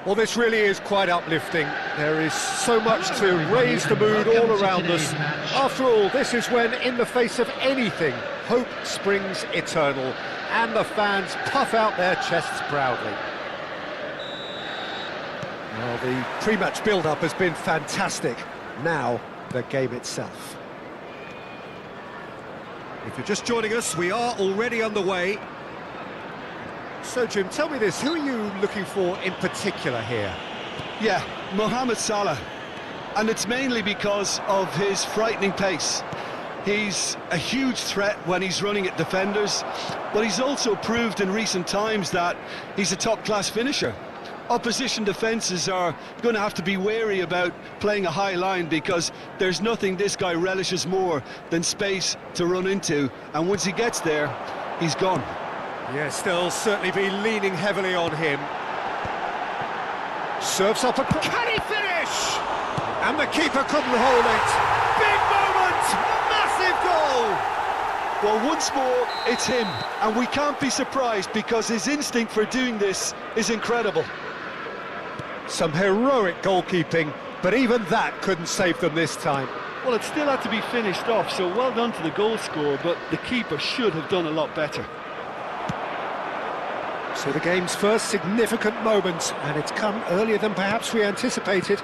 Well, this really is quite uplifting. There is so much to raise the mood all around us. After all, this is when, in the face of anything, hope springs eternal, and the fans puff out their chests proudly. Well, the pre-match build-up has been fantastic. Now, the game itself. If you're just joining us, we are already underway. So, Jim, tell me this, who are you looking for in particular here? Yeah, Mohamed Salah. And it's mainly because of his frightening pace. He's a huge threat when he's running at defenders, but he's also proved in recent times that he's a top-class finisher. Opposition defences are going to have to be wary about playing a high line because there's nothing this guy relishes more than space to run into, and once he gets there, he's gone. Yes, they'll certainly be leaning heavily on him. Serves up a... Can he finish? And the keeper couldn't hold it. Big moment! Massive goal! Well, once more, it's him. And we can't be surprised because his instinct for doing this is incredible. Some heroic goalkeeping, but even that couldn't save them this time. Well, it still had to be finished off, so well done to the goal scorer, but the keeper should have done a lot better. So the game's first significant moment, and it's come earlier than perhaps we anticipated.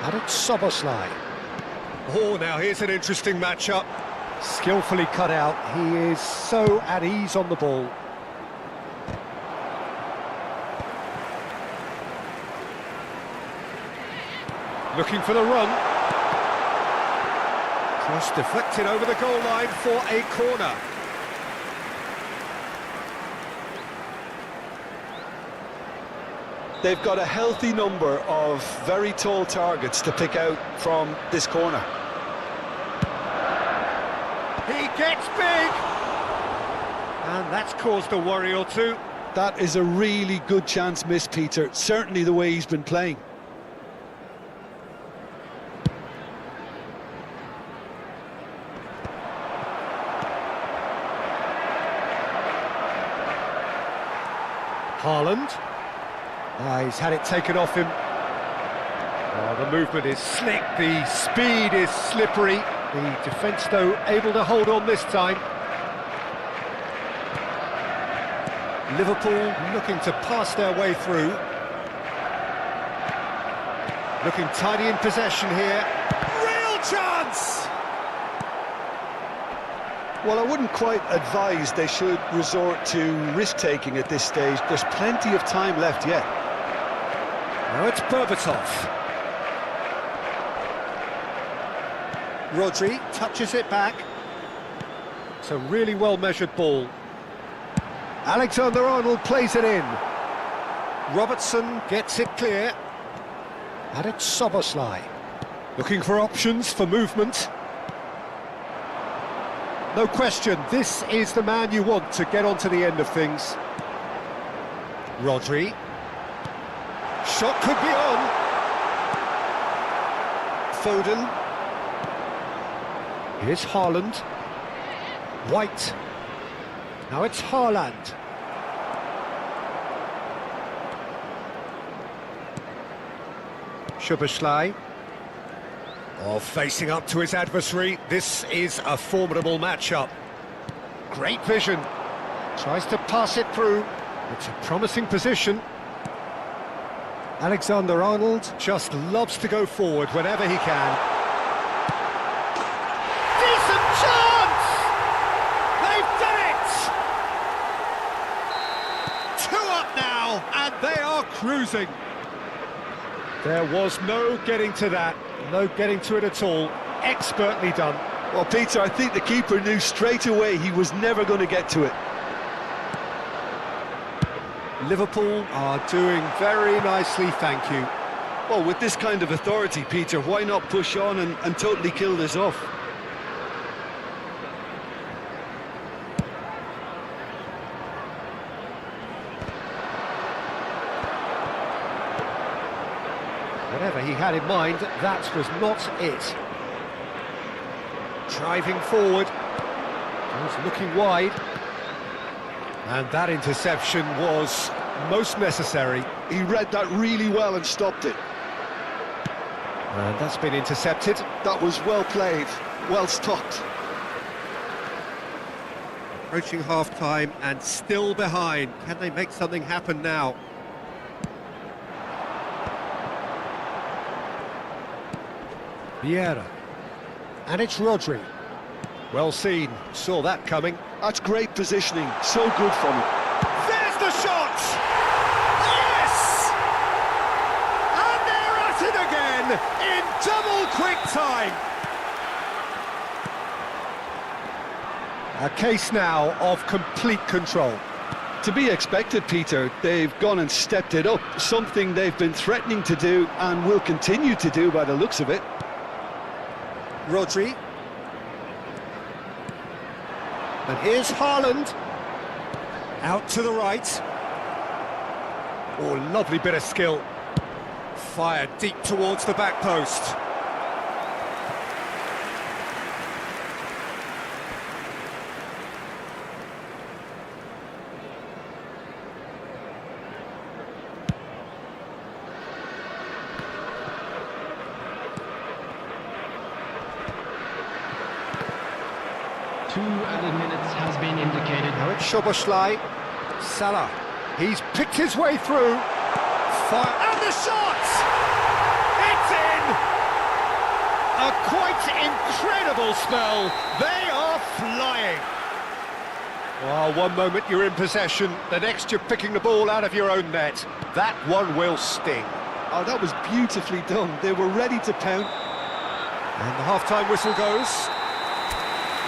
And it's Szoboszlai. Oh, now here's an interesting matchup. Skillfully cut out, he is so at ease on the ball. Looking for the run. Cross deflected over the goal line for a corner. They've got a healthy number of very tall targets to pick out from this corner. He gets big! And that's caused a worry or two. That is a really good chance missed, Peter. Certainly the way he's been playing. Haaland. He's had it taken off him. Oh, the movement is slick, the speed is slippery. The defence, though, able to hold on this time. Liverpool looking to pass their way through. Looking tidy in possession here. Real chance! Well, I wouldn't quite advise they should resort to risk-taking at this stage. There's plenty of time left yet. Now it's Berbatov. Rodri touches it back. It's a really well-measured ball. Alexander-Arnold plays it in. Robertson gets it clear. And it's Szoboszlai. Looking for options for movement. No question, this is the man you want to get onto the end of things. Rodri. Shot could be on. Foden. Here's Haaland. White. Now it's Haaland. Szoboszlai. Oh, facing up to his adversary. This is a formidable matchup. Great vision. Tries to pass it through. It's a promising position. Alexander-Arnold just loves to go forward whenever he can. Decent chance! They've done it! 2 up now, and they are cruising. There was no getting to that, no getting to it at all. Expertly done. Well, Peter, I think the keeper knew straight away he was never going to get to it. Liverpool are doing very nicely, thank you. Well, with this kind of authority, Peter, why not push on and totally kill this off? Whatever he had in mind, that was not it. Driving forward, he's looking wide. And that interception was most necessary. He read that really well and stopped it. And that's been intercepted. That was well played, well stopped. Approaching half-time and still behind. Can they make something happen now? Vieira. And it's Rodri. Well seen, saw that coming. That's great positioning, so good from him. There's the shot! Yes! And they're at it again, in double quick time. A case now of complete control. To be expected, Peter. They've gone and stepped it up, something they've been threatening to do and will continue to do by the looks of it. Rodri. And here's Haaland. Out to the right. Oh, lovely bit of skill. Fired deep towards the back post. Two added minutes has been indicated. Now it's Szoboszlai. Salah. He's picked his way through. Fire. And the shot! It's in! A quite incredible spell. They are flying. Well, one moment you're in possession, the next you're picking the ball out of your own net. That one will sting. Oh, that was beautifully done. They were ready to pound. And the half-time whistle goes.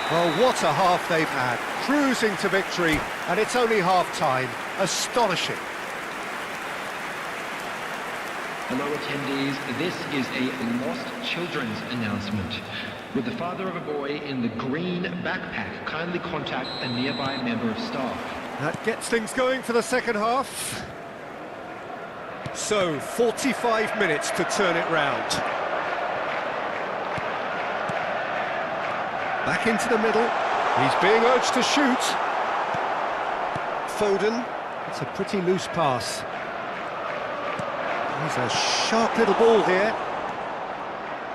Well, what a half they've had, cruising to victory, and it's only half-time. Astonishing. Hello attendees, this is a lost children's announcement. With the father of a boy in the green backpack, kindly contact a nearby member of staff. That gets things going for the second half. So, 45 minutes to turn it round. Back into the middle. He's being urged to shoot. Foden. It's a pretty loose pass. He's a sharp little ball here.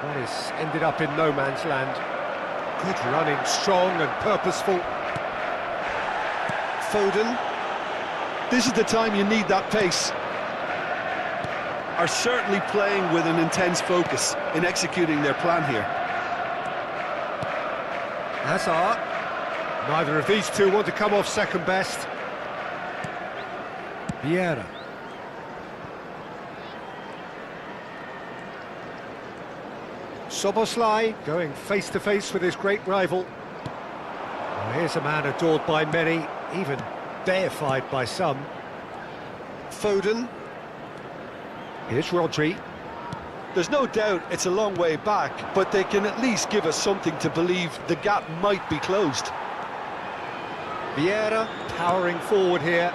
That is ended up in no man's land. Good running, strong and purposeful. Foden. This is the time you need that pace. Are certainly playing with an intense focus in executing their plan here. Hazard. Neither of these two want to come off second best. Vieira. Szoboszlai going face-to-face with his great rival. Well, here's a man adored by many, even deified by some. Foden. Here's Rodri. There's no doubt it's a long way back, but they can at least give us something to believe the gap might be closed. Vieira powering forward here.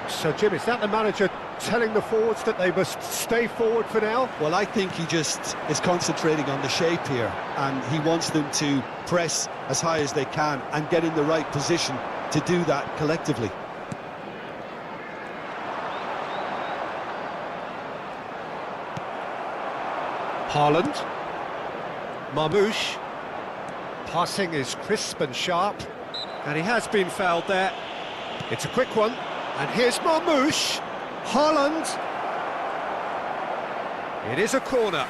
So, Jim, is that the manager telling the forwards that they must stay forward for now? Well, I think he just is concentrating on the shape here, and he wants them to press as high as they can and get in the right position to do that collectively. Haaland. Marmoush. Passing is crisp and sharp. And he has been fouled there. It's a quick one. And here's Marmoush. Haaland. It is a corner.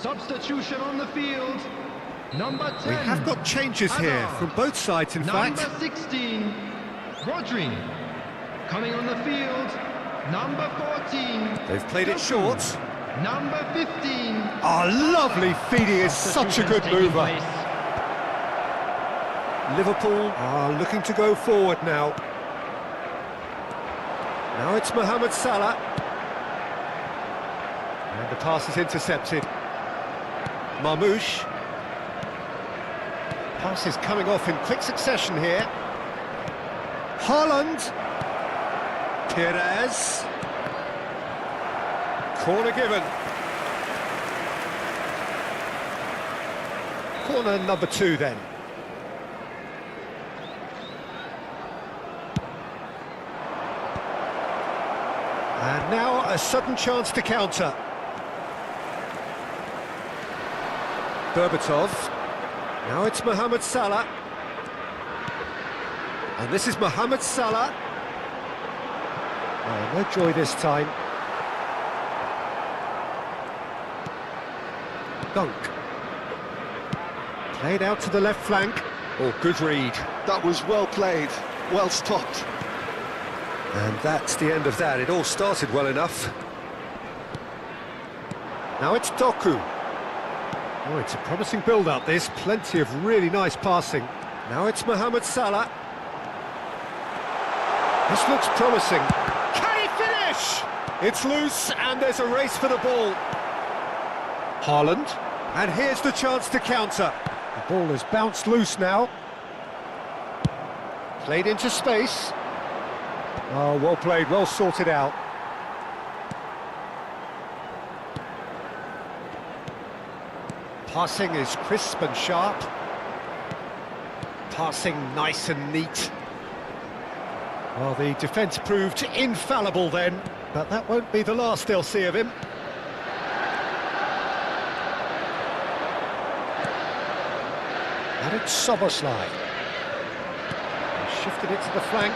Substitution on the field. Number 10. We have got changes here from both sides, in fact. Number 16, Rodri. Coming on the field, number 14. They've played it short. Number 15. Oh, lovely feeding is such a good mover. Liverpool are looking to go forward now. Now it's Mohamed Salah. And the pass is intercepted. Marmoush. Pass is coming off in quick succession here. Haaland. Perez. Corner given. Corner number 2 then. And now a sudden chance to counter. Berbatov. Now it's Mohamed Salah. And this is Mohamed Salah. Oh, no joy this time. Dunk. Played out to the left flank. Oh, good read. That was well played, well stopped. And that's the end of that. It all started well enough. Now it's Doku. Oh, it's a promising build-up, this. Plenty of really nice passing. Now it's Mohamed Salah. This looks promising. Can he finish? It's loose, and there's a race for the ball. Haaland. And here's the chance to counter. The ball has bounced loose now. Played into space. Oh, well played, well sorted out. Passing is crisp and sharp. Passing nice and neat. Well, the defence proved infallible then, but that won't be the last they'll see of him. And it's Szoboszlai. Shifted it to the flank.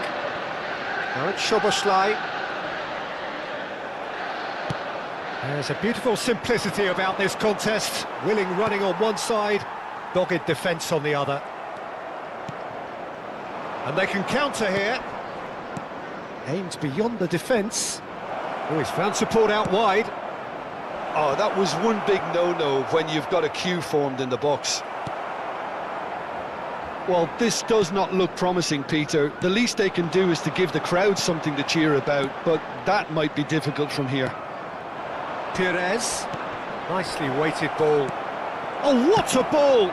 Now it's Szoboszlai. There's a beautiful simplicity about this contest. Willing running on one side, dogged defence on the other. And they can counter here. Aimed beyond the defence. Oh, he's found support out wide. Oh, that was one big no-no when you've got a queue formed in the box. Well, this does not look promising, Peter. The least they can do is to give the crowd something to cheer about, but that might be difficult from here. Perez. Nicely weighted ball. Oh, what a ball!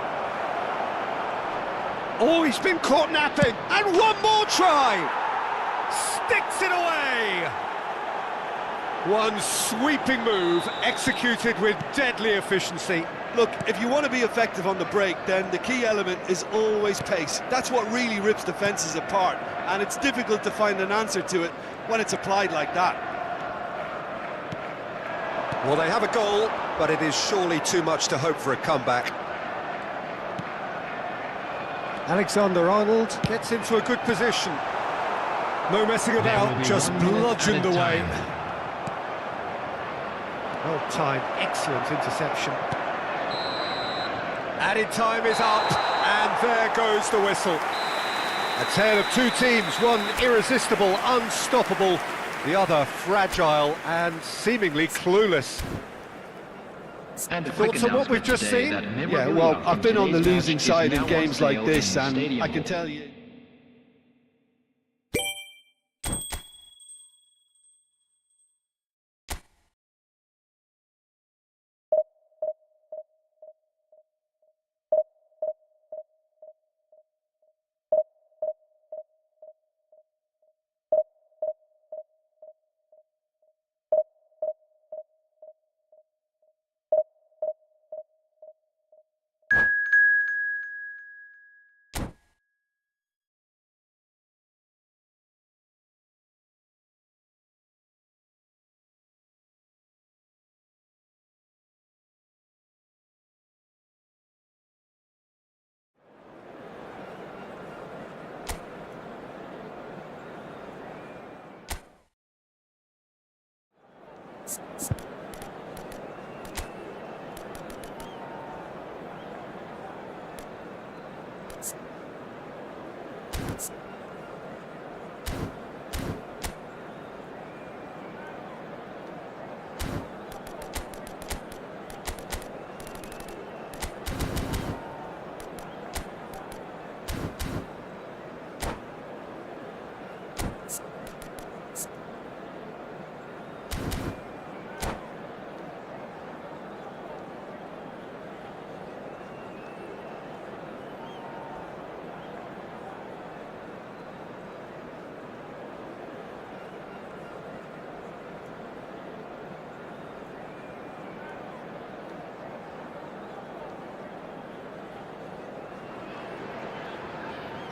Oh, he's been caught napping. And one more try! Sticks it away! One sweeping move, executed with deadly efficiency. Look, if you want to be effective on the break, then the key element is always pace. That's what really rips defences apart, and it's difficult to find an answer to it when it's applied like that. Well, they have a goal, but it is surely too much to hope for a comeback. Alexander-Arnold gets into a good position. No messing about, just bludgeoned away. Well timed, excellent interception. Added time is up, and there goes the whistle. A tale of two teams, one irresistible, unstoppable, the other fragile and seemingly clueless. And a Thoughts on what we've just seen? Yeah, well, I've been on the losing side in games like this, and I can tell you...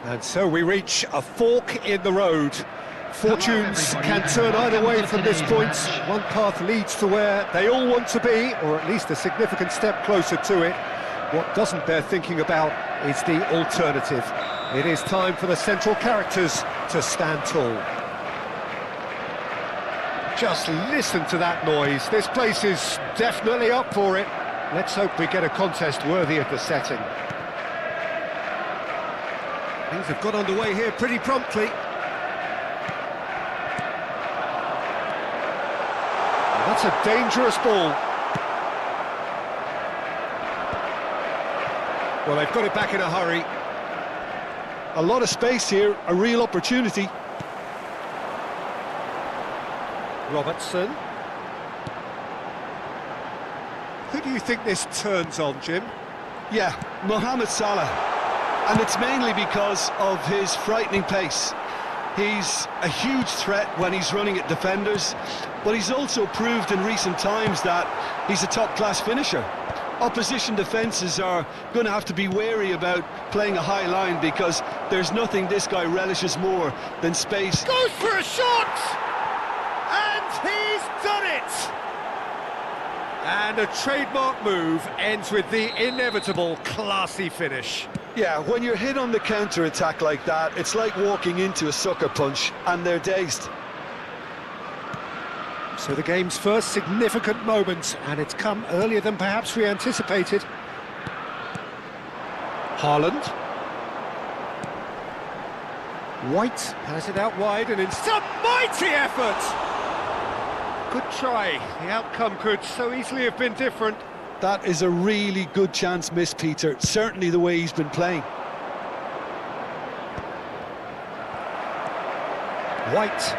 And so we reach a fork in the road. Fortunes can turn either way from this point. One path leads to where they all want to be, or at least a significant step closer to it. What doesn't bear thinking about is the alternative. It is time for the central characters to stand tall. Just listen to that noise. This place is definitely up for it. Let's hope we get a contest worthy of the setting. Things have got underway here pretty promptly. That's a dangerous ball. Well, they've got it back in a hurry. A lot of space here, a real opportunity. Robertson. Who do you think this turns on, Jim? Yeah, Mohamed Salah. And it's mainly because of his frightening pace. He's a huge threat when he's running at defenders, but he's also proved in recent times that he's a top-class finisher. Opposition defences are going to have to be wary about playing a high line because there's nothing this guy relishes more than space. Goes for a shot! And he's done it! And a trademark move ends with the inevitable classy finish. Yeah, when you're hit on the counter-attack like that, it's like walking into a sucker punch, and they're dazed. So the game's first significant moment, and it's come earlier than perhaps we anticipated. Haaland. White has it out wide, and in some mighty effort! Good try. The outcome could so easily have been different. That is a really good chance missed, Peter. Certainly the way he's been playing. White.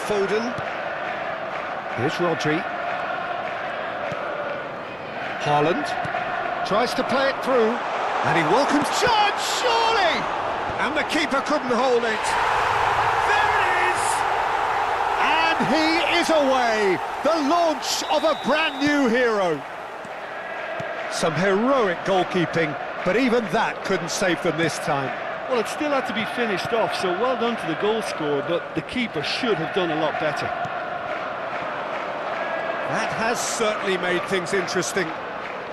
Foden. Here's Rodri. Haaland. Tries to play it through. And he welcomes charge, surely! And the keeper couldn't hold it. There it is! And he is away! The launch of a brand new hero. Some heroic goalkeeping, but even that couldn't save them this time. Well, it still had to be finished off, so well done to the goal scorer, but the keeper should have done a lot better. That has certainly made things interesting.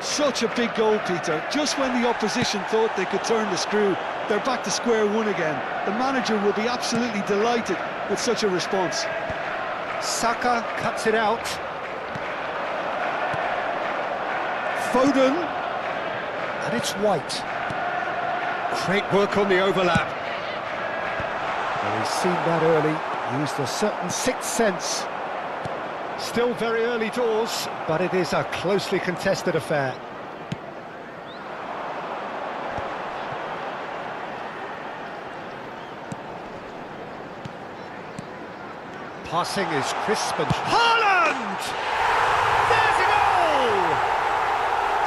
Such a big goal, Peter. Just when the opposition thought they could turn the screw, they're back to square one again. The manager will be absolutely delighted with such a response. Saka cuts it out. Foden. And it's White. Great work on the overlap. Well, he's seen that early, used a certain sixth sense. Still very early doors, but it is a closely contested affair. Passing is crisp and... Haaland! There's a goal!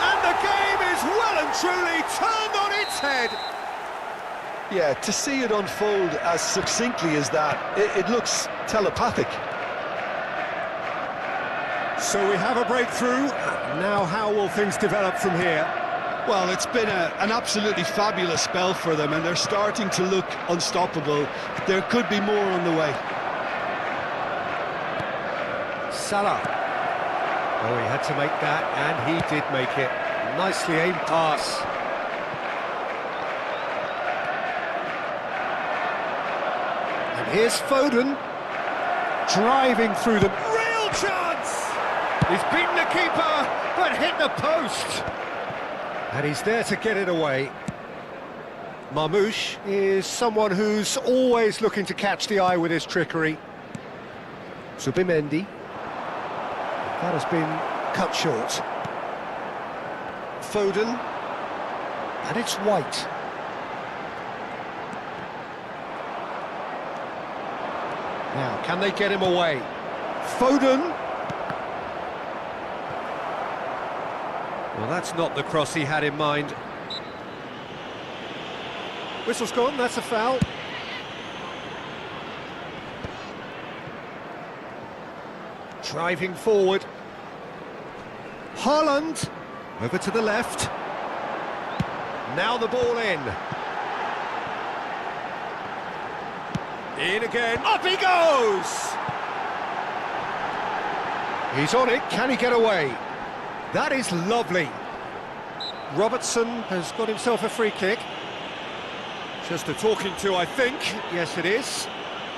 And the game is well and truly turned on its head. Yeah, to see it unfold as succinctly as that, it looks telepathic. So we have a breakthrough. Now how will things develop from here? Well, it's been an absolutely fabulous spell for them, and they're starting to look unstoppable. There could be more on the way. Salah. Oh, he had to make that, and he did make it. Nicely aimed pass. And here's Foden. Driving through them. Real chance! He's beaten the keeper, but hit the post. And he's there to get it away. Marmoush is someone who's always looking to catch the eye with his trickery. Zubimendi. That has been cut short. Foden. And it's White. Now, can they get him away? Foden. Well, that's not the cross he had in mind. Whistle's gone, that's a foul. Driving forward. Haaland. Over to the left. Now the ball in. In again. Up he goes! He's on it. Can he get away? That is lovely. Robertson has got himself a free kick. Just a talking to, I think. Yes, it is.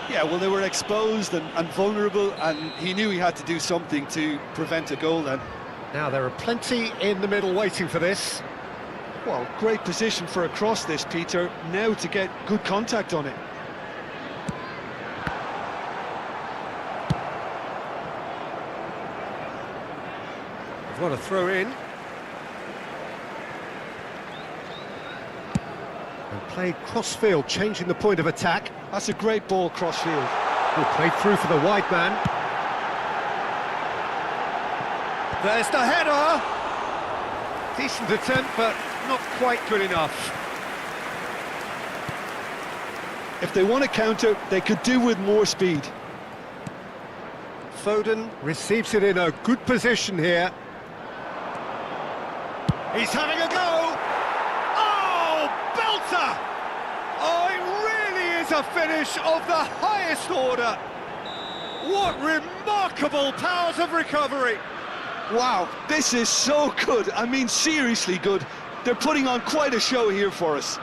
Yeah, well, they were exposed and vulnerable, and he knew he had to do something to prevent a goal then. Now, there are plenty in the middle waiting for this. Well, great position for a cross this, Peter. Now to get good contact on it. What a throw in. And played cross-field, changing the point of attack. That's a great ball cross-field. Oh, played through for the wide man. There's the header! Decent attempt, but not quite good enough. If they want to counter, they could do with more speed. Foden receives it in a good position here. He's having a go! Oh, belter! Oh, it really is a finish of the highest order! What remarkable powers of recovery! Wow, this is so good. I mean, seriously good. They're putting on quite a show here for us.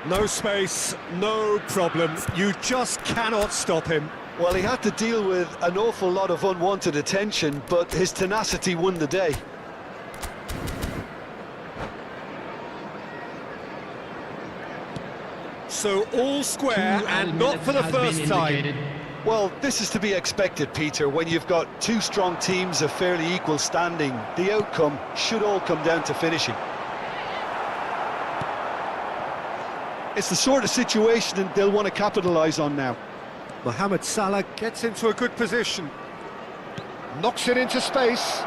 No space, no problem. You just cannot stop him. Well, he had to deal with an awful lot of unwanted attention, but his tenacity won the day. So all square and not for the first time. Well, this is to be expected, Peter. When you've got two strong teams of fairly equal standing, the outcome should all come down to finishing. It's the sort of situation that they'll want to capitalise on now. Mohamed Salah gets into a good position. Knocks it into space.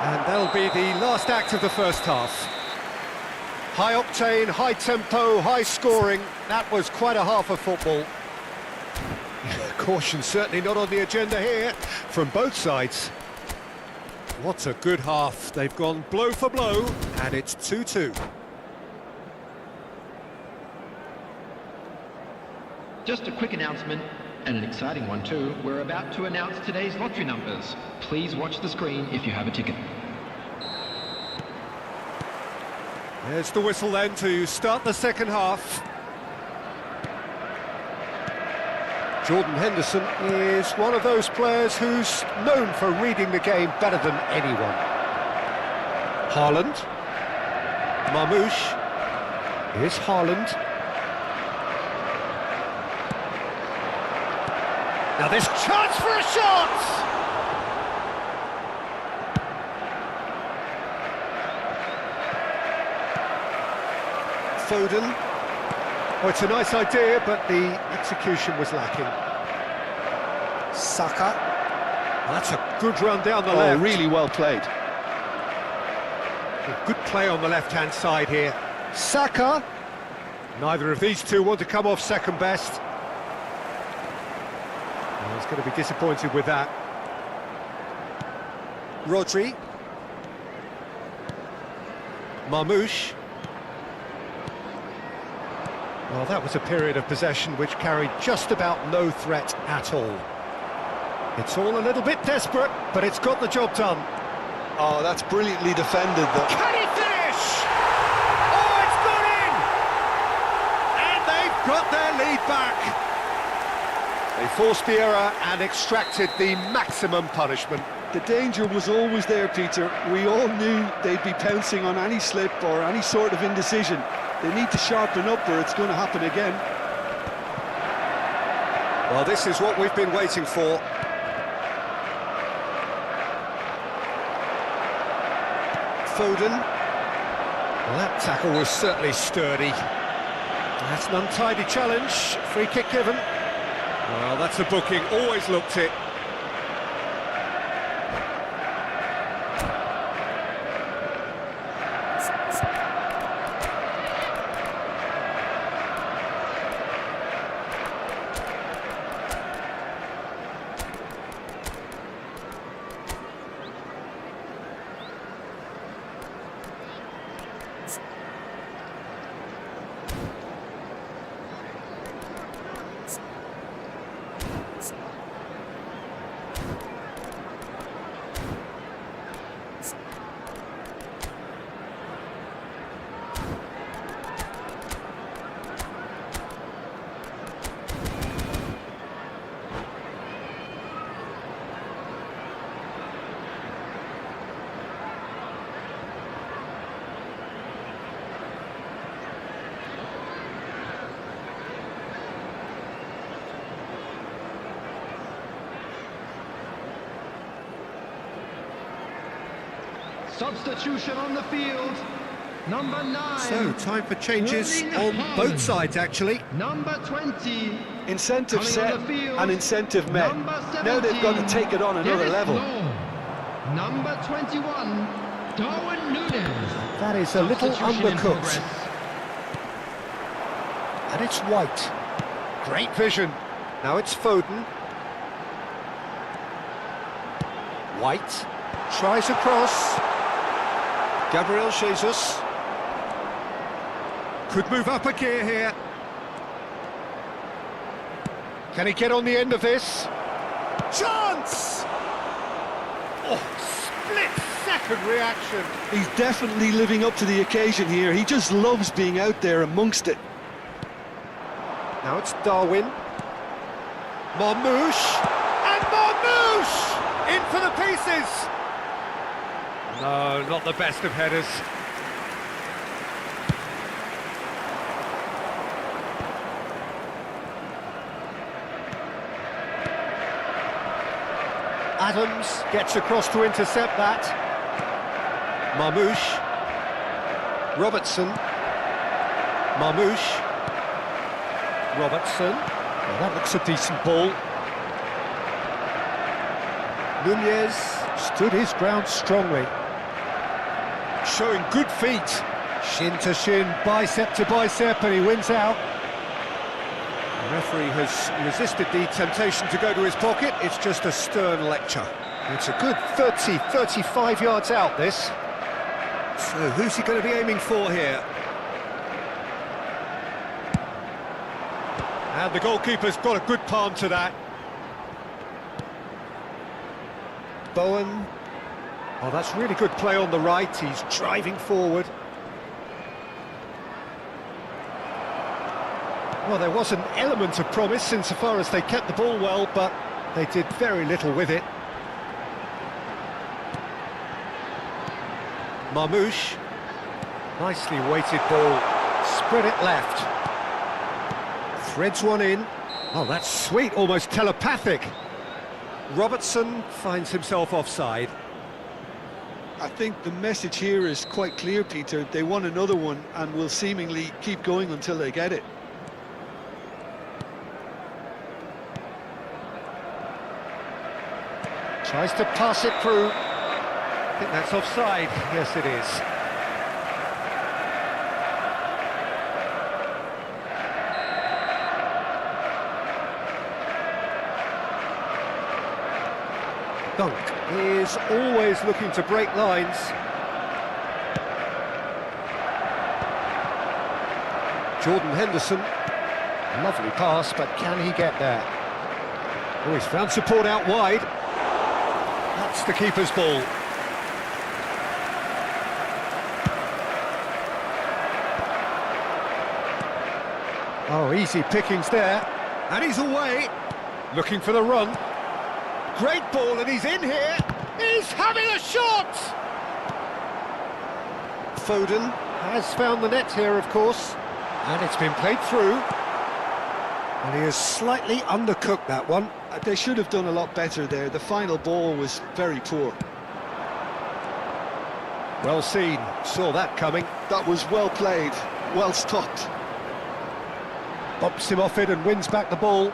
And that'll be the last act of the first half. High octane, high tempo, high scoring. That was quite a half of football. Caution certainly not on the agenda here from both sides. What a good half. They've gone blow for blow, and it's 2-2. Just a quick announcement, and an exciting one too. We're about to announce today's lottery numbers. Please watch the screen if you have a ticket. There's the whistle then to start the second half. Jordan Henderson is one of those players who's known for reading the game better than anyone. Haaland. Marmoush. Here's Haaland. Now this chance for a shot! Foden. Oh, it's a nice idea, but the execution was lacking. Saka. Well, that's a good run down the left. Really well played. A good play on the left-hand side here. Saka. Neither of these two want to come off second best. Well, he's going to be disappointed with that. Rodri. Marmoush. Well, that was a period of possession which carried just about no threat at all. It's all a little bit desperate, but it's got the job done. Oh, that's brilliantly defended, though. Can he finish? Oh, it's gone in! And they've got their lead back. They forced the error and extracted the maximum punishment. The danger was always there, Peter. We all knew they'd be pouncing on any slip or any sort of indecision. They need to sharpen up or it's going to happen again. Well, this is what we've been waiting for. Foden. Well, that tackle was certainly sturdy. That's an untidy challenge. Free kick given. Well, that's a booking. Always looked it. Substitution on the field. Number 9. So, time for changes on both sides, actually. Number 20. Incentive Coming set on the field, and incentive met. Number Now they've got to 17, take it on another Dennis level. Law. Number 21. Darwin Núñez. That is a little Substitution in undercooked. progress. And it's White. Great vision. Now it's Foden. White tries across. Gabriel Jesus. Could move up a gear here. Can he get on the end of this? Chance! Oh, split-second reaction. He's definitely living up to the occasion here. He just loves being out there amongst it. Now it's Darwin. Marmouche. And Marmouche! In for the pieces! No, not the best of headers. Adams gets across to intercept that. Marmouche. Robertson. Marmouche. Robertson. Well, that looks a decent ball. Núñez stood his ground strongly. Showing good feet. Shin to shin, bicep to bicep, and he wins out. The referee has resisted the temptation to go to his pocket. It's just a stern lecture. It's a good 30, 35 yards out, this. So who's he going to be aiming for here? And the goalkeeper's got a good palm to that. Bowen. Oh, that's really good play on the right. He's driving forward. Well, there was an element of promise insofar as they kept the ball well, but they did very little with it. Marmouche. Nicely weighted ball. Spread it left. Threads one in. Oh, that's sweet, almost telepathic. Robertson finds himself offside. I think the message here is quite clear, Peter. They want another one and will seemingly keep going until they get it. Tries to pass it through. I think that's offside. Yes, it is. Dunk is always looking to break lines. Jordan Henderson. Lovely pass, but can he get there? Oh, he's found support out wide. That's the keeper's ball. Oh, easy pickings there. And he's away. Looking for the run. Great ball, and he's in here. He's having a shot! Foden has found the net here, of course. And it's been played through. And he has slightly undercooked that one. They should have done a lot better there. The final ball was very poor. Well seen. Saw that coming. That was well played, well stopped. Bumps him off it and wins back the ball.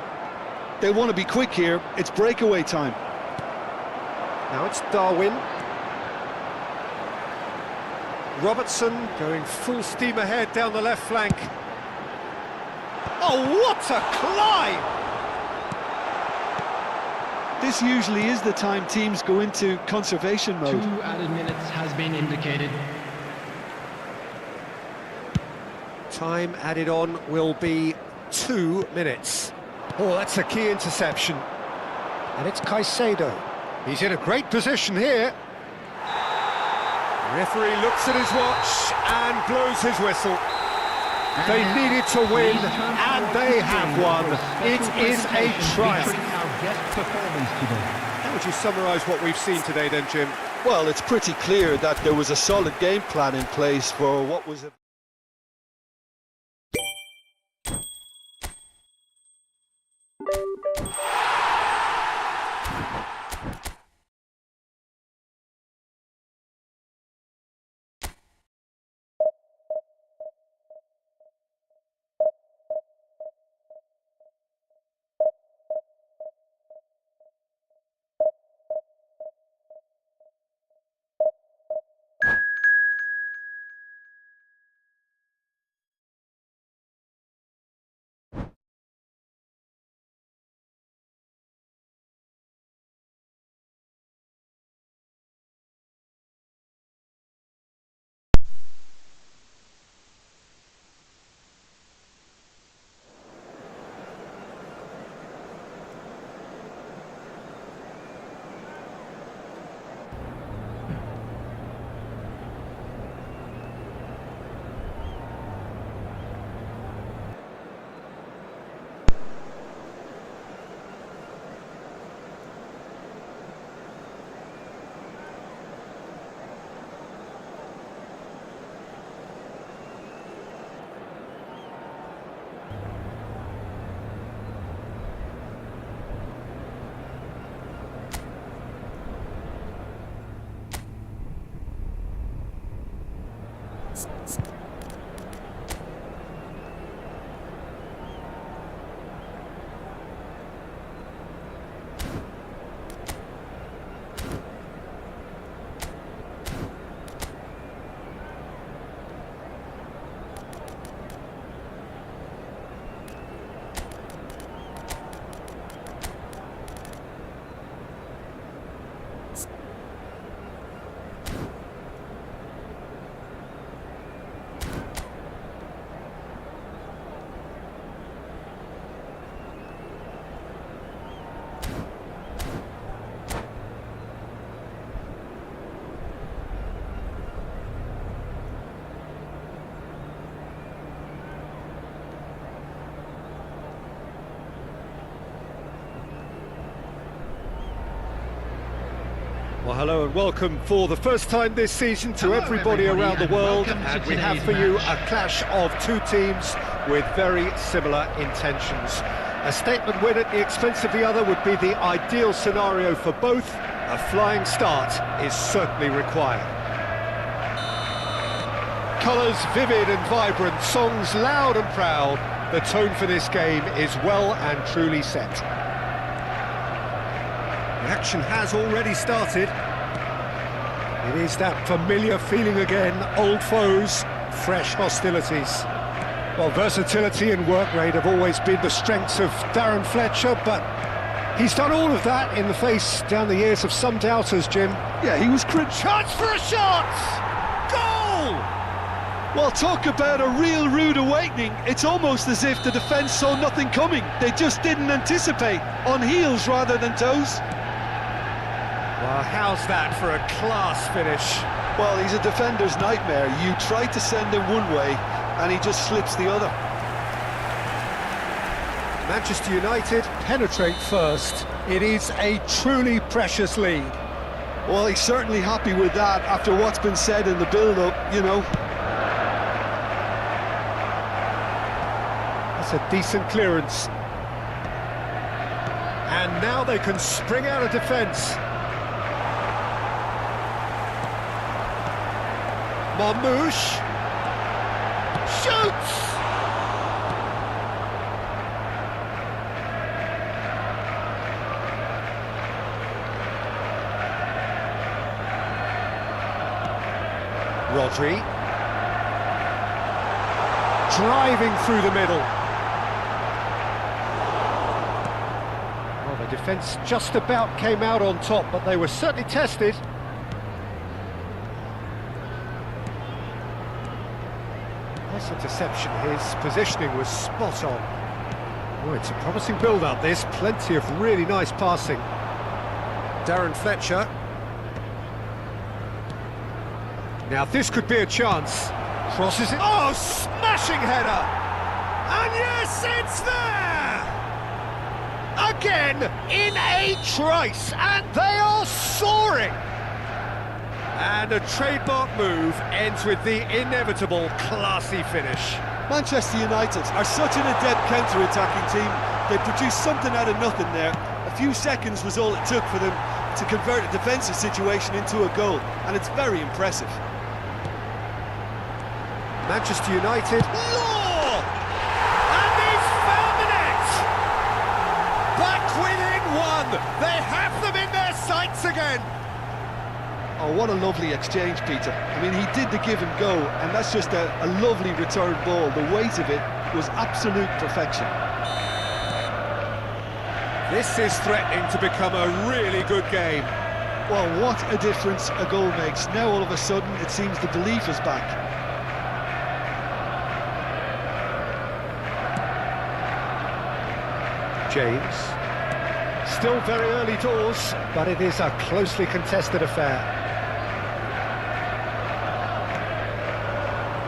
They want to be quick here. It's breakaway time. Now it's Darwin. Robertson going full steam ahead down the left flank. Oh, what a climb! This usually is the time teams go into conservation mode. 2 added minutes has been indicated. Time added on will be 2 minutes. Oh, that's a key interception. And it's Caicedo. He's in a great position here. The referee looks at his watch and blows his whistle. They needed to win, and they have won. It is a triumph. How would you summarise what we've seen today then, Jim? Well, it's pretty clear that there was a solid game plan in place for what was a... Well, hello and welcome for the first time this season to everybody around the world, and we have for you a clash of two teams with very similar intentions. A statement win at the expense of the other would be the ideal scenario for both. A flying start is certainly required. Colours vivid and vibrant, songs loud and proud. The tone for this game is well and truly set. The action has already started. It is that familiar feeling again, old foes, fresh hostilities. Well, versatility and work rate have always been the strengths of Darren Fletcher, but he's done all of that in the face down the years of some doubters, Jim. Yeah, he was Chance for a shot! Goal! Well, talk about a real rude awakening. It's almost as if the defence saw nothing coming. They just didn't anticipate, on heels rather than toes. Well, how's that for a class finish? Well, he's a defender's nightmare. You try to send him one way, and he just slips the other. Manchester United penetrate first. It is a truly precious lead. Well, he's certainly happy with that after what's been said in the build-up, you know. That's a decent clearance. And now they can spring out of defence. Marmouche shoots! Rodri driving through the middle. Well, the defence just about came out on top, but they were certainly tested. Nice interception, his positioning was spot on. Oh, it's a promising build-up this, plenty of really nice passing. Darren Fletcher. Now this could be a chance. Crosses it. Oh, smashing header! And yes, it's there! Again, in a trice, and they are soaring! And a trademark move ends with the inevitable classy finish. Manchester United are such an adept counter-attacking team. They produced something out of nothing there. A few seconds was all it took for them to convert a defensive situation into a goal, and it's very impressive. Manchester United. Law! And he's found the net! Back within one! They have them in their sights again! Oh, what a lovely exchange, Peter. I mean, he did the give and go, and that's just a lovely return ball. The weight of it was absolute perfection. This is threatening to become a really good game. Well, what a difference a goal makes. Now, all of a sudden, it seems the belief is back. James. Still very early doors, but it is a closely contested affair.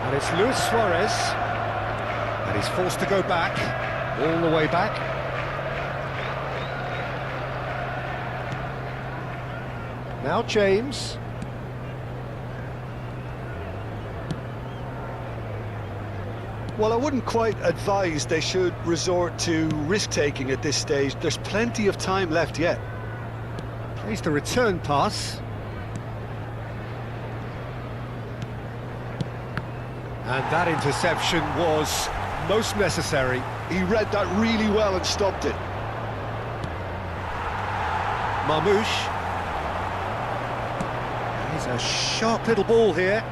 And it's Luis Suarez. And he's forced to go back, all the way back. Now James. Well, I wouldn't quite advise they should resort to risk-taking at this stage. There's plenty of time left yet. Plays the return pass. And that interception was most necessary. He read that really well and stopped it. Marmouche. He's a sharp little ball here.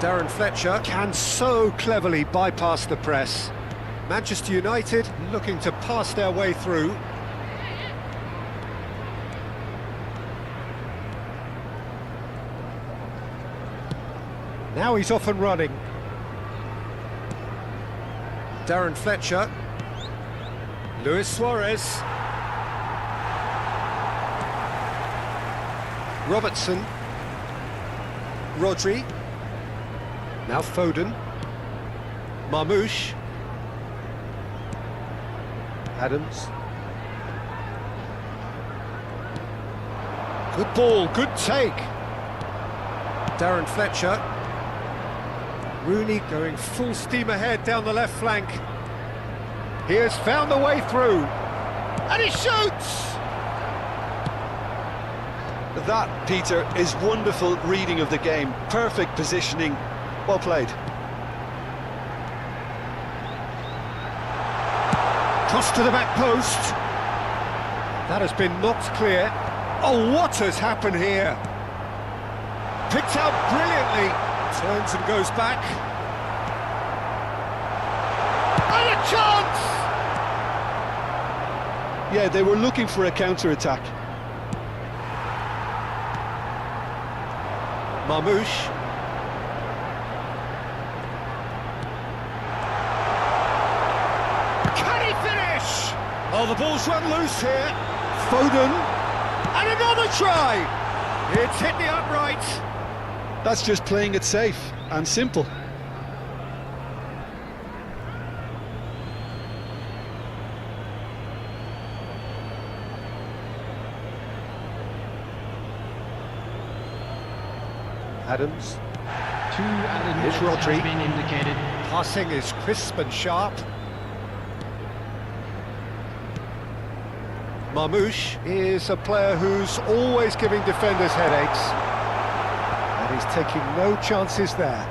Darren Fletcher can so cleverly bypass the press. Manchester United looking to pass their way through. Now he's off and running. Darren Fletcher. Luis Suarez. Robertson. Rodri. Now Foden. Marmouche. Adams. Good ball, good take. Darren Fletcher. Rooney going full steam ahead down the left flank. He has found the way through. And he shoots! That, Peter, is wonderful reading of the game. Perfect positioning. Well played. Cross to the back post. That has been knocked clear. Oh, what has happened here? Picked out brilliantly. Turns and goes back. And a chance! Yeah, they were looking for a counter-attack. Marmouche. Can he finish? Oh, the ball's run loose here. Foden. And another try. It's hit the upright. That's just playing it safe and simple. Adams. Two added Here's minutes Rodri. has been indicated. Passing is crisp and sharp. Marmouche is a player who's always giving defenders headaches. And he's taking no chances there.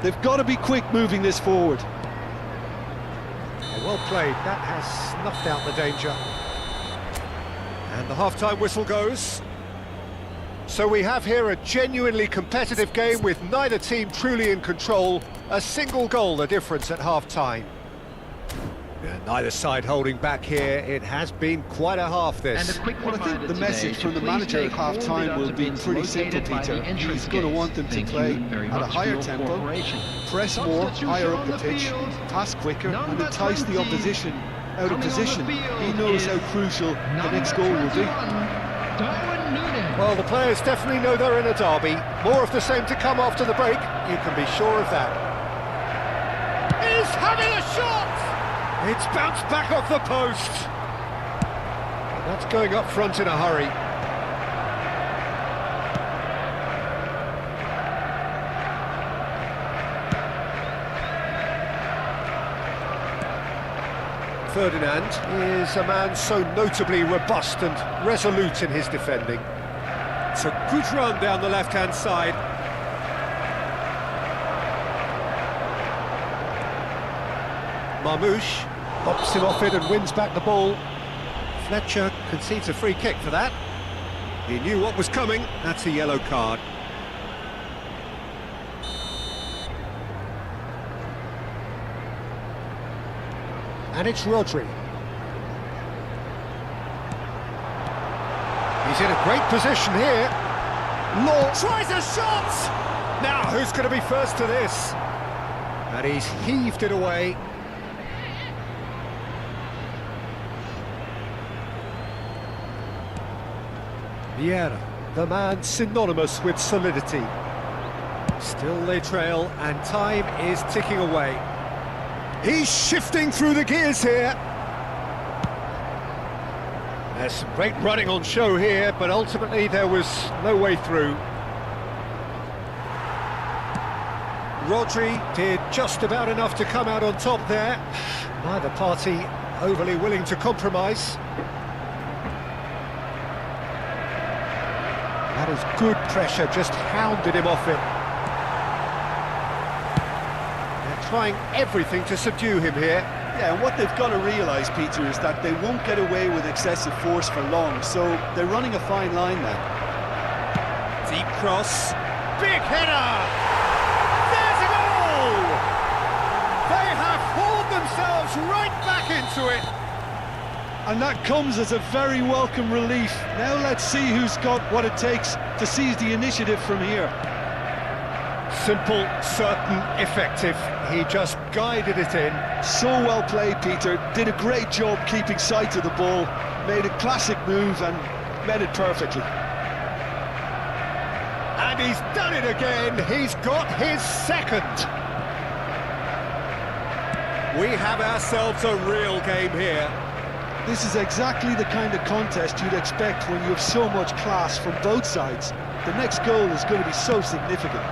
They've got to be quick moving this forward. Well played, that has snuffed out the danger. And the half-time whistle goes. So we have here a genuinely competitive game with neither team truly in control. A single goal the difference at half-time. Yeah, neither side holding back here. It has been quite a half, this. And a quick Well, I think reminder the message today from to the please manager at take all half-time will be bidons pretty simple, located by Peter. the entrance He's going to gates. want them to Thank play you very at a much for higher your tempo, cooperation. press more, Substitution higher up on the the pitch, field. pass quicker, and Number entice the 20, opposition out of position. He knows how crucial the next goal will be. Well, the players definitely know they're in a derby. More of the same to come after the break, you can be sure of that. He's having a shot! It's bounced back off the post. That's going up front in a hurry. Ferdinand is a man so notably robust and resolute in his defending. It's a good run down the left-hand side. Marmouche bops him off it and wins back the ball. Fletcher concedes a free kick for that. He knew what was coming. That's a yellow card. And it's Rodri. He's in a great position here. Law tries a shot! Now, who's going to be first to this? And he's heaved it away. Vieira, the man synonymous with solidity. Still they trail, and time is ticking away. He's shifting through the gears here. There's some great running on show here, but ultimately there was no way through. Rodri did just about enough to come out on top there. Neither party overly willing to compromise. That is good pressure, just hounded him off it. Trying everything to subdue him here. Yeah, and what they've got to realise, Peter, is that they won't get away with excessive force for long, so they're running a fine line now. Deep cross, big header! There's a goal! They have hauled themselves right back into it. And that comes as a very welcome relief. Now let's see who's got what it takes to seize the initiative from here. Simple, certain, effective. He just guided it in. So well played, Peter. Did a great job keeping sight of the ball. Made a classic move and met it perfectly. And he's done it again. He's got his second. We have ourselves a real game here. This is exactly the kind of contest you'd expect when you have so much class from both sides. The next goal is going to be so significant.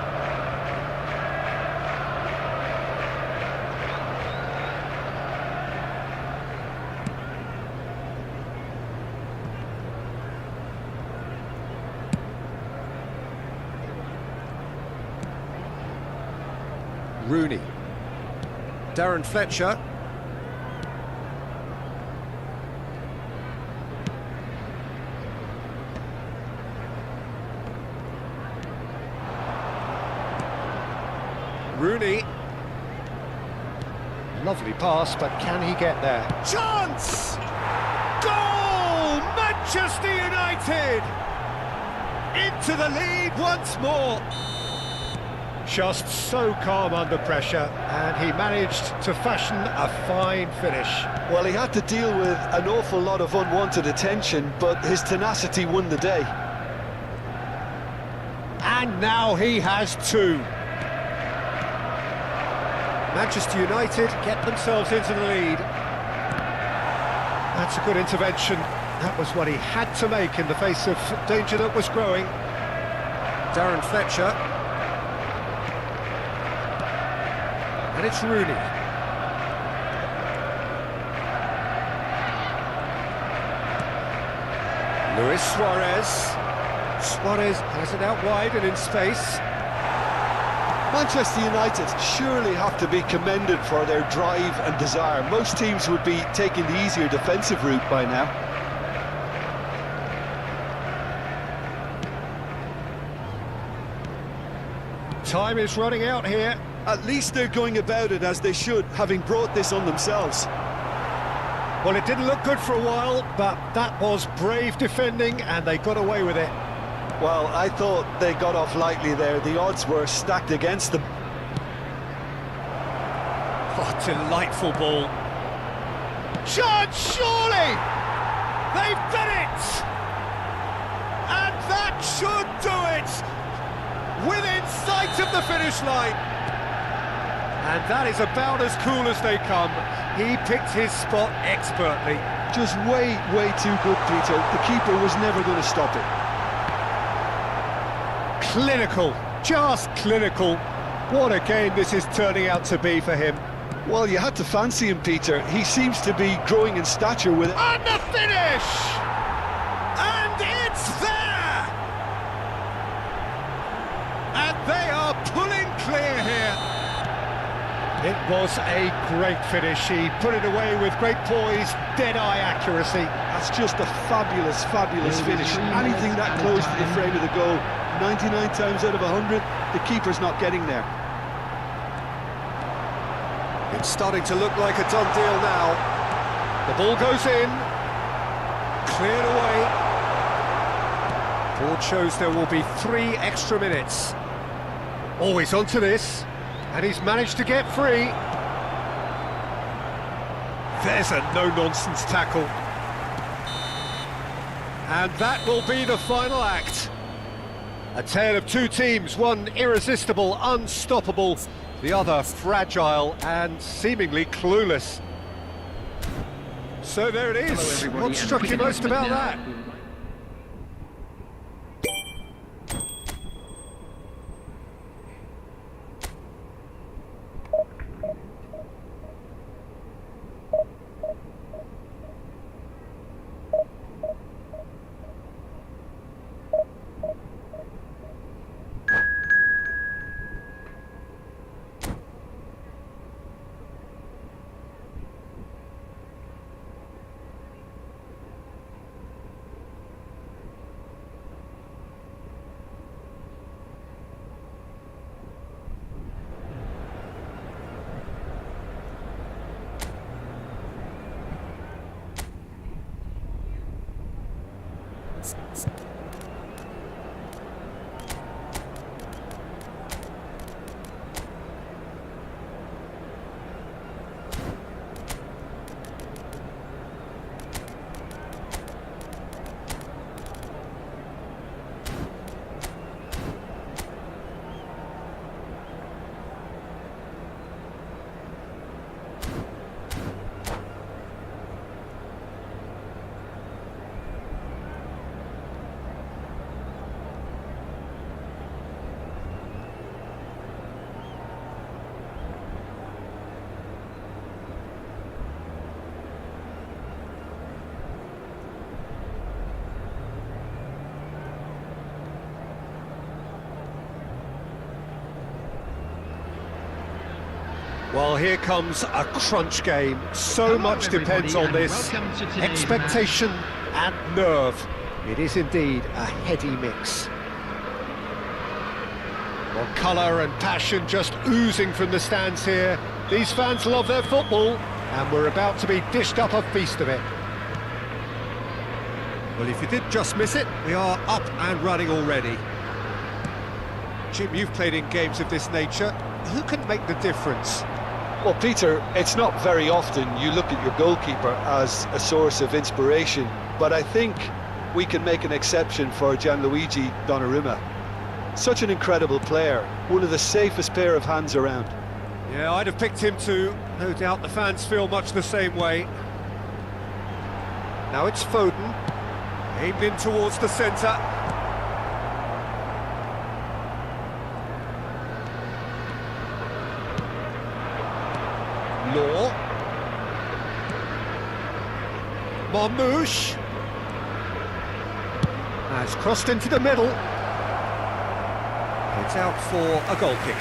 Rooney. Darren Fletcher. Rooney. Lovely pass, but can he get there? Chance! Goal! Manchester United! Into the lead once more. Just so calm under pressure, and he managed to fashion a fine finish. Well, he had to deal with an awful lot of unwanted attention, but his tenacity won the day. And now he has two. Manchester United get themselves into the lead. That's a good intervention. That was what he had to make in the face of danger that was growing. Darren Fletcher. And it's Rooney. Luis Suarez. Suarez has it out wide and in space. Manchester United surely have to be commended for their drive and desire. Most teams would be taking the easier defensive route by now. Time is running out here. At least they're going about it as they should, having brought this on themselves. Well, it didn't look good for a while, but that was brave defending, and they got away with it. Well, I thought they got off lightly there. The odds were stacked against them. Oh, delightful ball. chance, surely! They've done it! And that should do it! Within sight of the finish line. And that is about as cool as they come. He picked his spot expertly. Just way too good, Peter. The keeper was never going to stop it. Clinical, just clinical. What a game this is turning out to be for him. Well, you had to fancy him, Peter. He seems to be growing in stature with it. And the finish! And it's there! And they are pulling clear here. It was a great finish. He put it away with great poise, dead-eye accuracy. That's just a fabulous finish. Anything that close to the frame of the goal, 99 times out of 100, the keeper's not getting there. It's starting to look like a done deal now. The ball goes in. Cleared away. Board shows there will be 3 extra minutes. Always onto this. And he's managed to get free. There's a no-nonsense tackle. And that will be the final act. A tale of 2 teams, one irresistible, unstoppable, the other fragile and seemingly clueless. So there it is. What struck you most about that? Well, here comes a crunch game. So much depends on this. Expectation and nerve. It is indeed a heady mix. Well, colour and passion just oozing from the stands here. These fans love their football, and we're about to be dished up a feast of it. Well, if you did just miss it, we are up and running already. Jim, you've played in games of this nature. Who can make the difference? Well, Peter, it's not very often you look at your goalkeeper as a source of inspiration, but I think we can make an exception for Gianluigi Donnarumma. Such an incredible player, one of the safest pair of hands around. Yeah, I'd have picked him too. No doubt the fans feel much the same way. Now it's Foden, aimed in towards the centre. Law. Marmouche. That's crossed into the middle. It's out for a goal kick.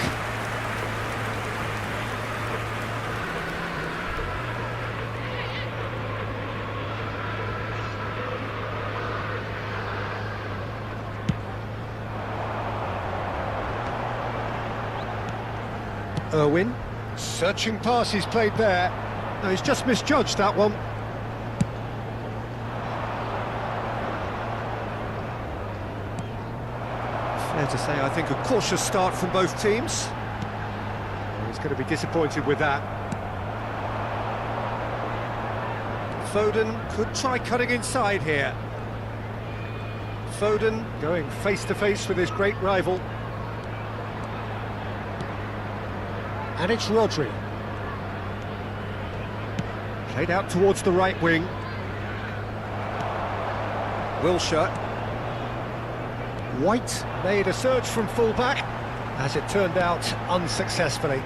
Irwin. Searching pass he's played there. No, he's just misjudged that one. Fair to say, I think a cautious start from both teams. He's going to be disappointed with that. Foden could try cutting inside here. Foden going face-to-face with his great rival. And it's Rodri. Played out towards the right wing. Wilshere. White made a surge from full-back, as it turned out unsuccessfully.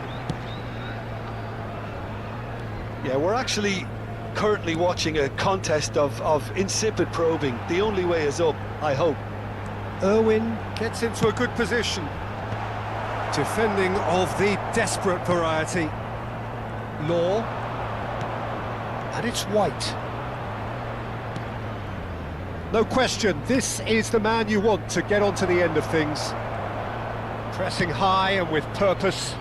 Yeah, we're actually currently watching a contest of insipid probing. The only way is up, I hope. Irwin gets into a good position. Defending of the desperate variety. Law. And it's White. No question, this is the man you want to get onto the end of things. Pressing high and with purpose.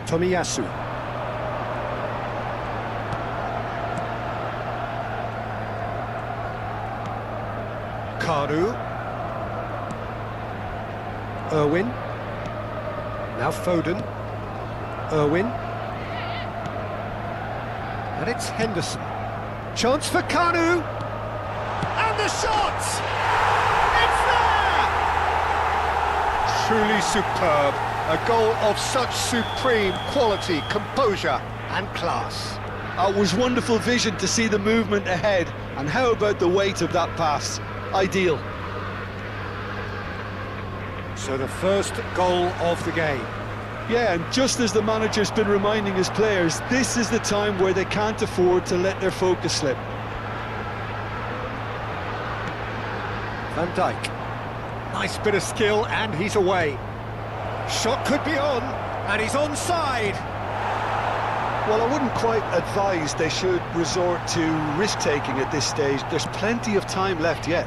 Tomiyasu. Kanu. Irwin. Now Foden. Irwin. And it's Henderson. Chance for Kanu. And the shot! It's there! Truly superb. A goal of such supreme quality, composure and class. It was wonderful vision to see the movement ahead. And how about the weight of that pass? Ideal. So the first goal of the game. Yeah, and just as the manager's been reminding his players, this is the time where they can't afford to let their focus slip. Van Dijk. Nice bit of skill, and he's away. Shot could be on, and he's onside. Well, I wouldn't quite advise they should resort to risk-taking at this stage. There's plenty of time left yet.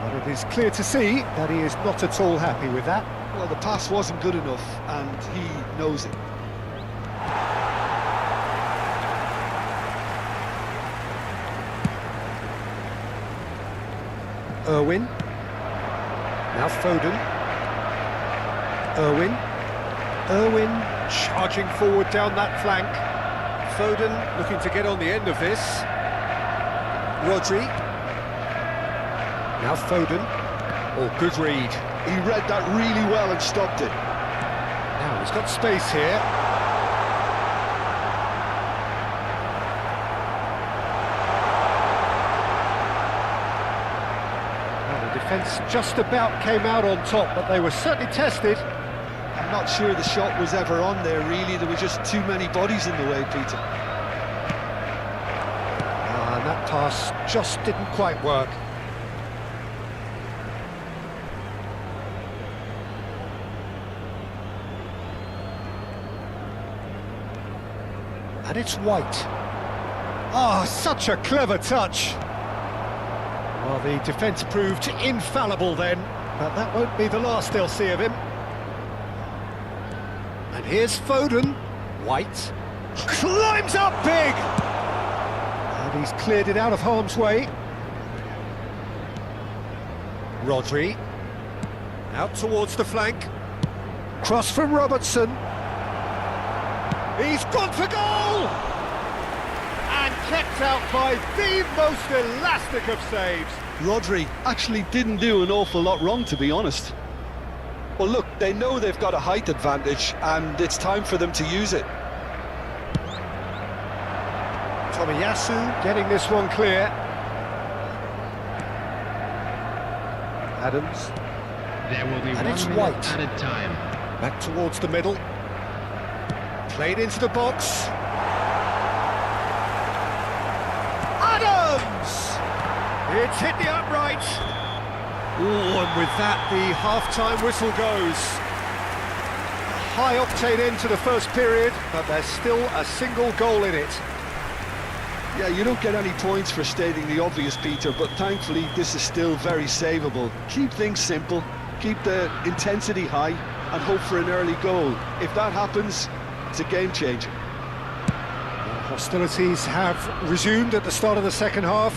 But it is clear to see that he is not at all happy with that. Well, the pass wasn't good enough, and he knows it. Irwin. Now Foden. Irwin. Irwin charging forward down that flank. Foden looking to get on the end of this. Rodri. Now Foden. Oh, good read. He read that really well and stopped it. Now he's got space here. Well, the defence just about came out on top, but they were certainly tested. I'm not sure the shot was ever on there, really. There were just too many bodies in the way, Peter. And that pass just didn't quite work. And it's White. Oh, such a clever touch. Well, the defence proved infallible then, but that won't be the last they'll see of him. And here's Foden. White climbs up big! And he's cleared it out of harm's way. Rodri. Out towards the flank. Cross from Robertson. He's gone for goal! And kept out by the most elastic of saves. Rodri actually didn't do an awful lot wrong, to be honest. Well, look, they know they've got a height advantage, and it's time for them to use it. Tomiyasu getting this one clear. Adams. There will be And 1 it's minute White. added time. Back towards the middle. Played into the box. Adams! It's hit the upright. Ooh, and with that, the half-time whistle goes. High-octane end to the first period, but there's still a single goal in it. Yeah, you don't get any points for stating the obvious, Peter, but thankfully this is still very savable. Keep things simple, keep the intensity high, and hope for an early goal. If that happens, it's a game changer. Hostilities have resumed at the start of the second half.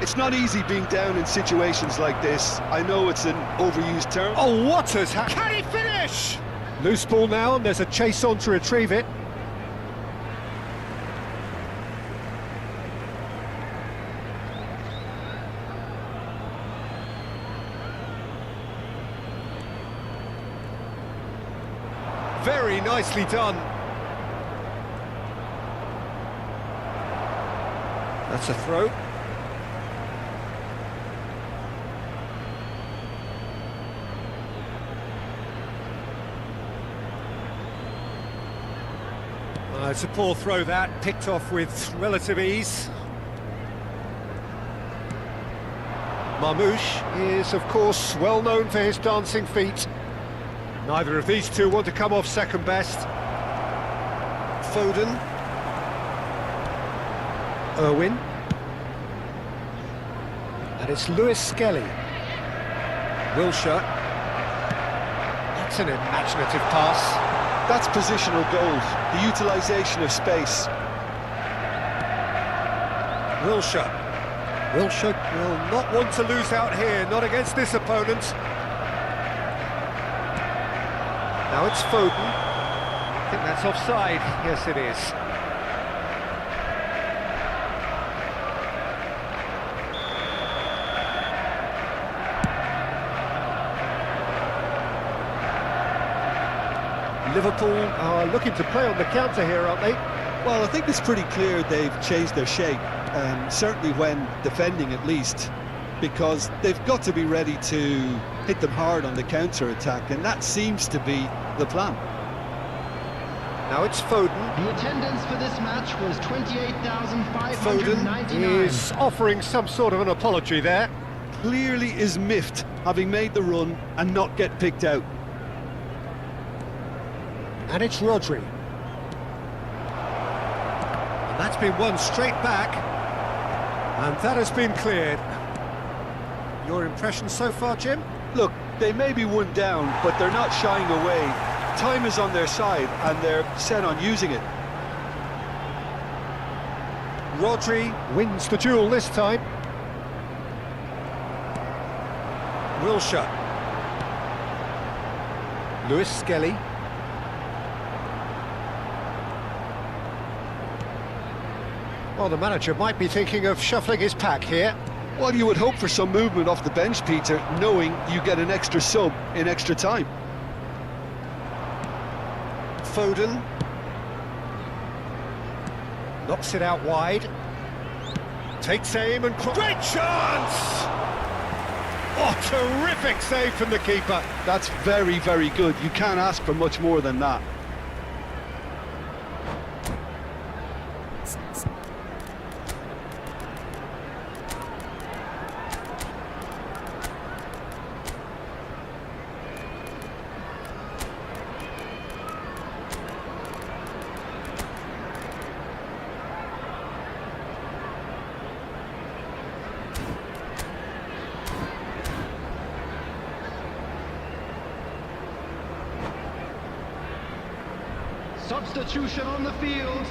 It's not easy being down in situations like this. I know it's an overused term. Oh, what has happened? Can he finish? Loose ball now, and there's a chase on to retrieve it. nicely done. That's a throw. It's a poor throw that, picked off with relative ease. Marmoush is, of course, well known for his dancing feet. Neither of these two want to come off second best. Foden. Irwin. And it's Lewis Skelly. Wilshere. That's an imaginative pass. That's positional goals, the utilisation of space. Wilshere. Wilshere will not want to lose out here, not against this opponent. Now it's Foden. I think that's offside. Yes, it is. Liverpool are looking to play on the counter here, aren't they? Well, I think it's pretty clear they've changed their shape, certainly when defending at least, because they've got to be ready to hit them hard on the counter-attack, and that seems to be the plan. Now it's Foden. The attendance for this match was 28,599. Foden is offering some sort of an apology there. Clearly is miffed, having made the run and not get picked out. And it's Rodri. And that's been won straight back. And that has been cleared. Your impression so far, Jim? Look, they may be one down, but they're not shying away. Time is on their side, and they're set on using it. Rodri wins the duel this time. Wilshere. Lewis Skelly. Well, the manager might be thinking of shuffling his pack here. Well, you would hope for some movement off the bench, Peter, knowing you get an extra sub in extra time. Foden. Knocks it out wide. Takes aim and... Great chance! Oh, terrific save from the keeper. That's very, very good. You can't ask for much more than that. Substitution on the field.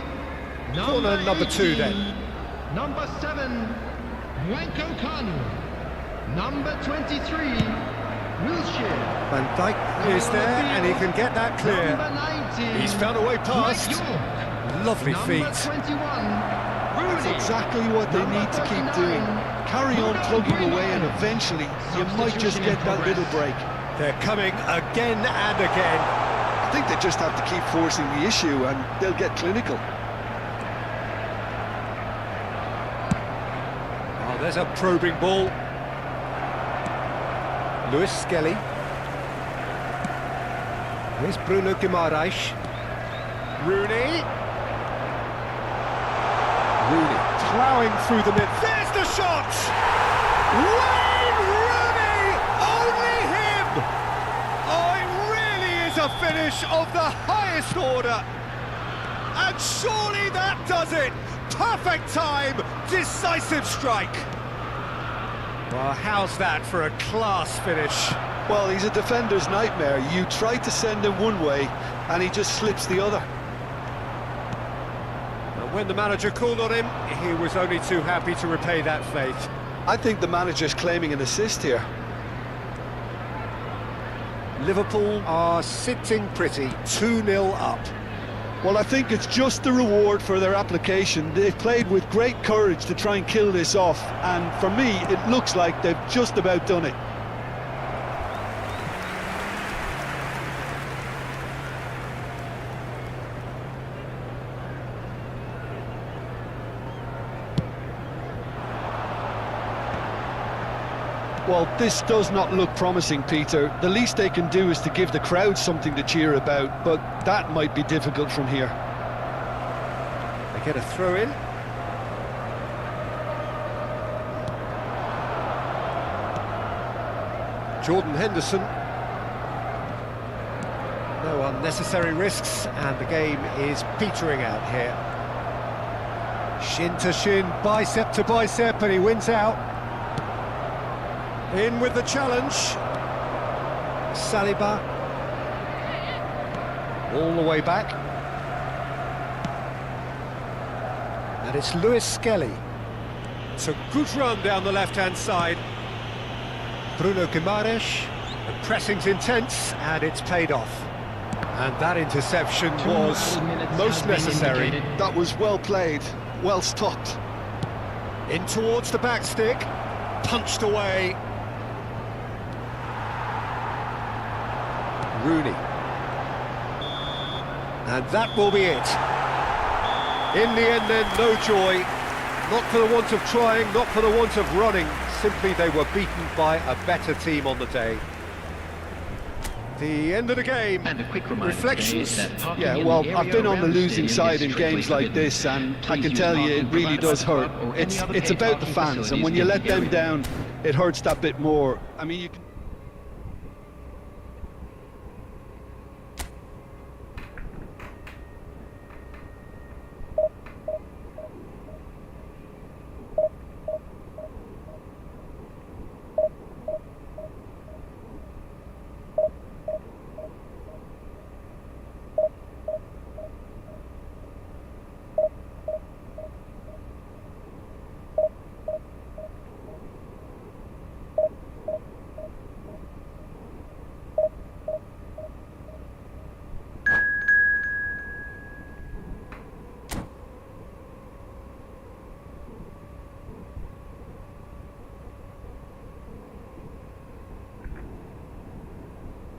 Corner number 2 then. Number 7, Wanko Kanu. Number 23, Wilshere. Van Dijk is there and he can get that clear. Number 19, He's found a way past. York. Lovely Number feet. 21, That's Rooney. exactly what they need to keep doing. Carry on plugging away, and eventually you might just get that little break. They're coming again and again. I think they just have to keep forcing the issue, and they'll get clinical. Oh, there's a probing ball. Lewis Skelly. Here's Bruno Guimaraes. Rooney. Rooney ploughing through the mid. There's the shot! Wayne Rooney! Only him! Oh, it really is a finish of the highest order. And surely that does it. Perfect time, decisive strike. Well, how's that for a class finish? Well, he's a defender's nightmare. You try to send him one way, and he just slips the other. And when the manager called on him, he was only too happy to repay that faith. I think the manager's claiming an assist here. Liverpool are sitting pretty, 2-0 up. Well, I think it's just the reward for their application. They've played with great courage to try and kill this off, and for me, it looks like they've just about done it. Well, this does not look promising, Peter. The least they can do is to give the crowd something to cheer about, but that might be difficult from here. They get a throw in. Jordan Henderson. No unnecessary risks, and the game is petering out here. Shin to shin, bicep to bicep, and he wins out. In with the challenge. Saliba. All the way back. And it's Lewis Skelly. It's a good run down the left-hand side. Bruno Guimaraes. The pressing's intense, and it's paid off. And that interception was most necessary. That was well played, well stopped. In towards the back stick, punched away. Rooney. And that will be it. In the end then, no joy. Not for the want of trying, not for the want of running. Simply they were beaten by a better team on the day. The end of the game. And a quick reminder Reflections. Yeah, well, I've been on the losing side in games like this, and I can tell you it really does hurt. It's about the fans, and when you let them down, it hurts that bit more. I mean, you can...